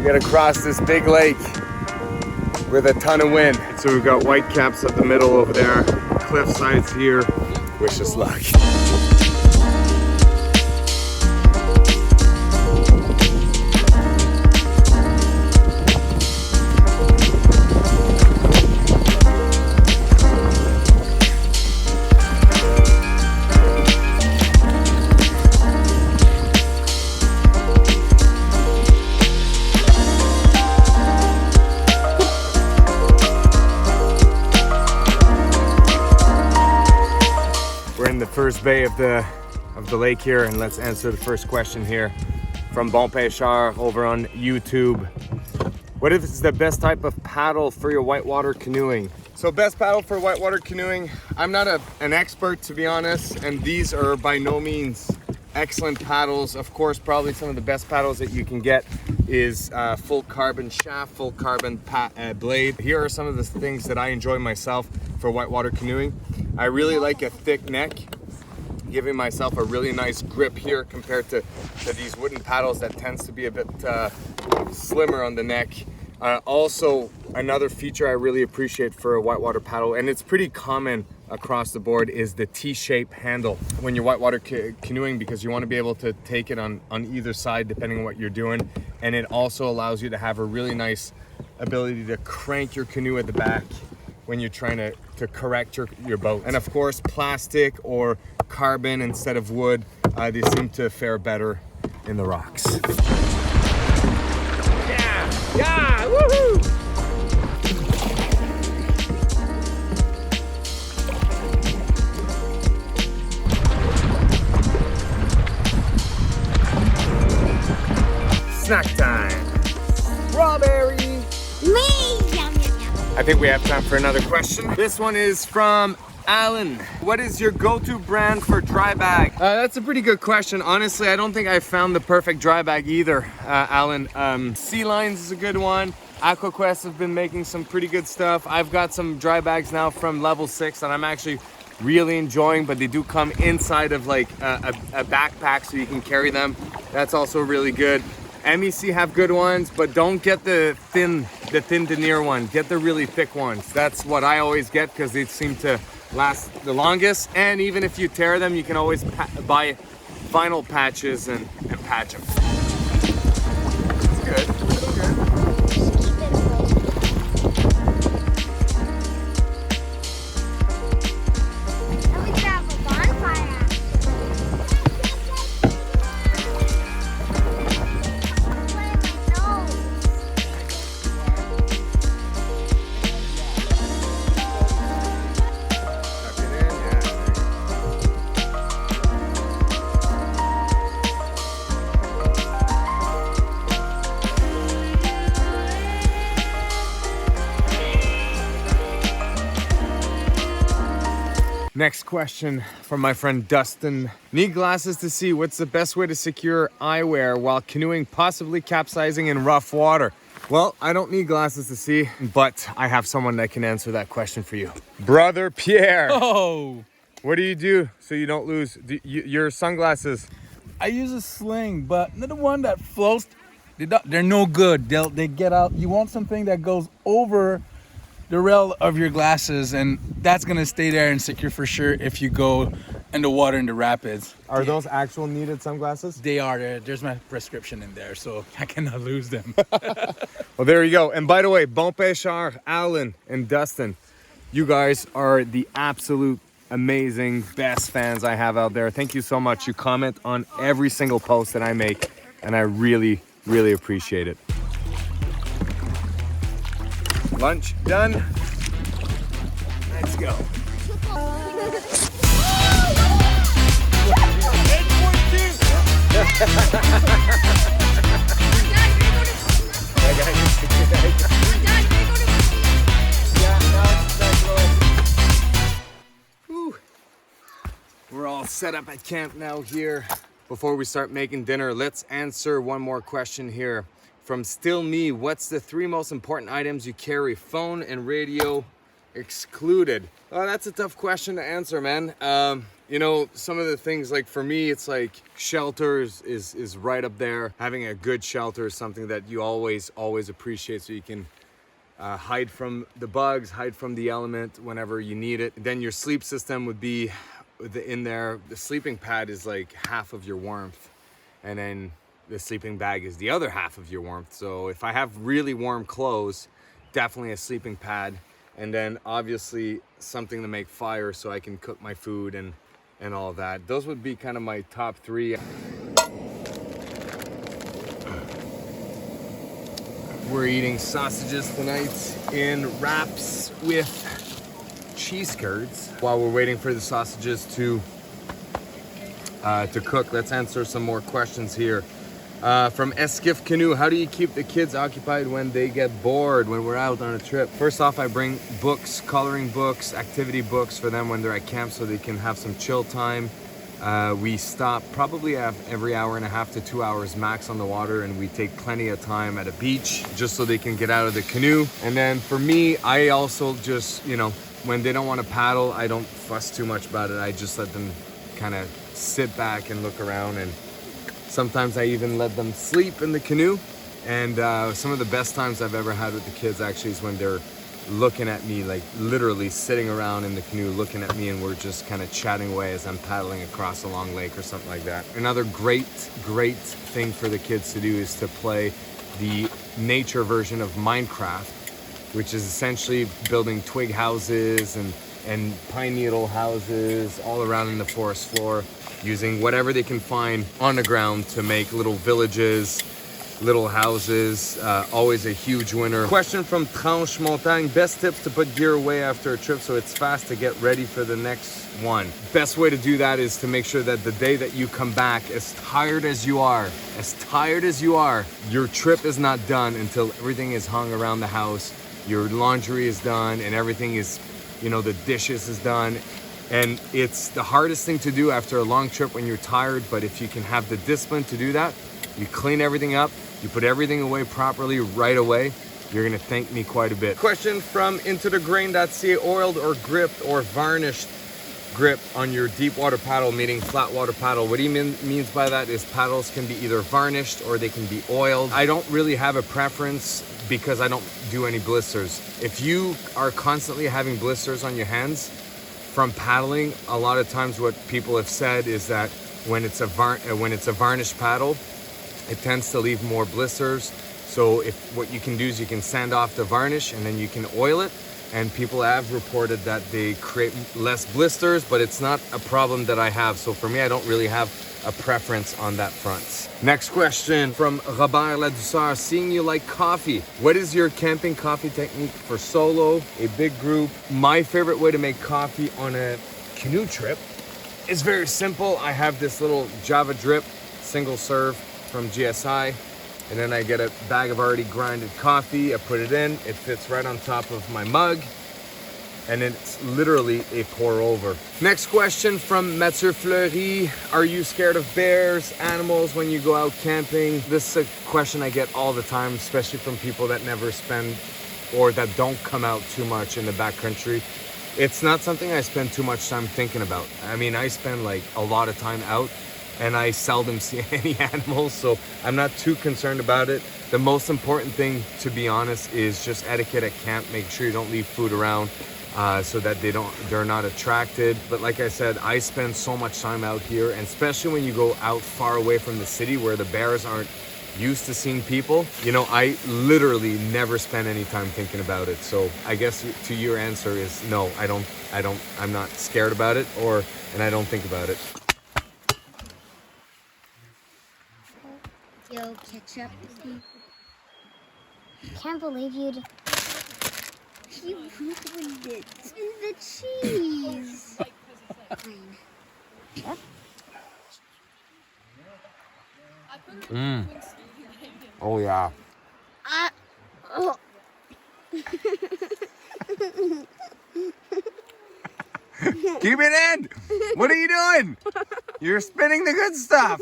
We gotta cross this big lake with a ton of wind. So we've got white caps up the middle over there, cliff sides here. Wish us luck. First bay of the lake here, and let's answer the first question here from Bon Pêcheur over on YouTube. What is the best type of paddle for your whitewater canoeing? So best paddle for whitewater canoeing, I'm not an expert, to be honest, and these are by no means excellent paddles. Of course, probably some of the best paddles that you can get is full carbon shaft, full carbon blade. Here are some of the things that I enjoy myself for whitewater canoeing. I really like a thick neck, giving myself a really nice grip here compared to these wooden paddles that tends to be a bit slimmer on the neck. Also, another feature I really appreciate for a whitewater paddle, and it's pretty common across the board, is the T-shaped handle when you're whitewater canoeing, because you want to be able to take it on either side depending on what you're doing. And it also allows you to have a really nice ability to crank your canoe at the back when you're trying to correct your boat. And of course, plastic or carbon instead of wood, they seem to fare better in the rocks. Yeah, woohoo! Snack time. Strawberry. I think we have time for another question. This one is from Alan. What is your go-to brand for dry bag? That's a pretty good question. Honestly, I don't think I found the perfect dry bag either, Alan. Sea Lines is a good one. AquaQuest have been making some pretty good stuff. I've got some dry bags now from Level 6 that I'm actually really enjoying, but they do come inside of like a backpack so you can carry them. That's also really good. MEC have good ones, but don't get the thin denier one. Get the really thick ones. That's what I always get because they seem to last the longest. And even if you tear them, you can always buy vinyl patches and patch them. It's good. It's good. Next question from my friend Dustin. Need glasses to see what's the best way to secure eyewear while canoeing, possibly capsizing in rough water? Well, I don't need glasses to see, but I have someone that can answer that question for you. Brother Pierre. Oh! What do you do so you don't lose your sunglasses? I use a sling, but the one that floats, they're no good. They get out. You want something that goes over the rail of your glasses, and that's gonna stay there and secure for sure if you go in the water in the rapids. Are those actual needed sunglasses? They are. There's my prescription in there, so I cannot lose them. Well, there you go. And by the way, Bon Pêcheur, Alan, and Dustin, you guys are the absolute amazing best fans I have out there. Thank you so much. You comment on every single post that I make, and I really, really appreciate it. Lunch done. Let's go. We're all set up at camp now here. Before we start making dinner, let's answer one more question here. From Still Me, what's the 3 most important items you carry? Phone and radio excluded? Oh, that's a tough question to answer, man. You know, some of the things, like for me, it's like shelters is right up there. Having a good shelter is something that you always appreciate, so you can hide from the bugs, hide from the element whenever you need it. Then your sleep system would be in there. The sleeping pad is like half of your warmth, and then the sleeping bag is the other half of your warmth. So if I have really warm clothes, definitely a sleeping pad, and then obviously something to make fire so I can cook my food and all of that. Those would be kind of my top three. We're eating sausages tonight in wraps with cheese curds. While we're waiting for the sausages to cook, let's answer some more questions here. From Esquiff Canoe, how do you keep the kids occupied when they get bored when we're out on a trip? First off, I bring books, coloring books, activity books for them when they're at camp so they can have some chill time. We stop probably every hour and a half to 2 hours max on the water, and we take plenty of time at a beach just so they can get out of the canoe. And then for me, I also just, you know, when they don't want to paddle, I don't fuss too much about it. I just let them kind of sit back and look around, and sometimes I even let them sleep in the canoe. And some of the best times I've ever had with the kids actually is when they're looking at me, like literally sitting around in the canoe looking at me, and we're just kind of chatting away as I'm paddling across a long lake or something like that. Another great thing for the kids to do is to play the nature version of Minecraft, which is essentially building twig houses and pine needle houses all around in the forest floor, using whatever they can find on the ground to make little villages, little houses. Always a huge winner. Question from Tranche Montagne, best tips to put gear away after a trip so it's fast to get ready for the next one. Best way to do that is to make sure that the day that you come back, as tired as you are, your trip is not done until everything is hung around the house, your laundry is done, and everything is, you know, the dishes is done. And it's the hardest thing to do after a long trip when you're tired, but if you can have the discipline to do that, you clean everything up, you put everything away properly right away, you're gonna thank me quite a bit. Question from intothegrain.ca, oiled or gripped or varnished grip on your deep water paddle, meaning flat water paddle. What he means by that is paddles can be either varnished or they can be oiled. I don't really have a preference because I don't do any blisters. If you are constantly having blisters on your hands from paddling, a lot of times what people have said is that when it's a varnished paddle, it tends to leave more blisters. So what you can do is you can sand off the varnish and then you can oil it. And people have reported that they create less blisters, but it's not a problem that I have. So for me, I don't really have a preference on that front. Next question from Robert Ladouceur, seeing you like coffee. What is your camping coffee technique for solo, a big group? My favorite way to make coffee on a canoe trip is very simple. I have this little Java drip, single serve from GSI. And then I get a bag of already grinded coffee, I put it in, it fits right on top of my mug, and it's literally a pour over. Next question from Mathieu Fleury, are you scared of bears, animals when you go out camping? This is a question I get all the time, especially from people that never spend or that don't come out too much in the backcountry. It's not something I spend too much time thinking about. I mean, I spend like a lot of time out, and I seldom see any animals, so I'm not too concerned about it. The most important thing, to be honest, is just etiquette at camp. Make sure you don't leave food around so that they're not attracted. But like I said, I spend so much time out here, and especially when you go out far away from the city where the bears aren't used to seeing people, you know, I literally never spend any time thinking about it. So I guess to your answer is no, I'm not scared about it, and I don't think about it. Yo, ketchup. Can't believe you ruined it. In the cheese. Oh yeah. Oh. Keep it in! What are you doing? You're spinning the good stuff.